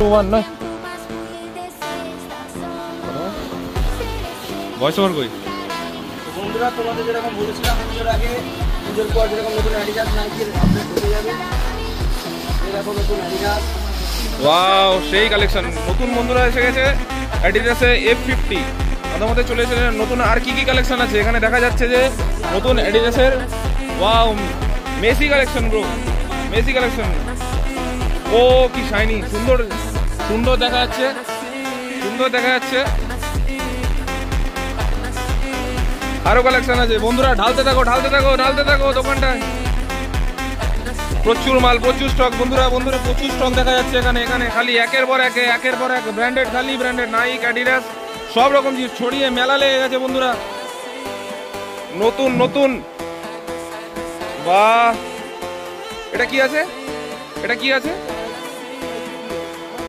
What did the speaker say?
নয় voice over কই বন্ধুরা, তোমাদের যেরকম বলেছিলাম পুজোর আগে, পুজোর পর যেরকম নতুন অ্যাডিডাস নাইকির আপডেট ঢুকে যাবে। এরকম নতুন অ্যাডিডাস, ওয়াও সেই কালেকশন নতুন বন্ধুরা এসে গেছে অ্যাডিডাসে F50 আমাদের মধ্যে চলে এসেছে। নতুন আর কি কি কালেকশন আছে এখানে দেখা যাচ্ছে যে নতুন অ্যাডিডাসের wow Messi collection bro, Messi collection. ও কি শাইনি, সুন্দর সুন্দর দেখা যাচ্ছে, সুন্দর দেখা যাচ্ছে। আরো কালেকশন আছে বন্ধুরা, ঢালতে থাকো ঢালতে থাকো ঢালতে থাকো দোকানটায়। প্রচুর মাল, প্রচুর স্টক বন্ধুরা, বন্ধুরা প্রচুর স্টক দেখা যাচ্ছে এখানে। এখানে খালি একের পর এক ব্র্যান্ডেড, খালি ব্র্যান্ডেড, নাইক, অ্যাডিডাস সব রকম জিনিস ছড়িয়ে মেলা লেগে গেছে বন্ধুরা। নতুন নতুন, বাহ এটা কি আছে, এটা কি আছে?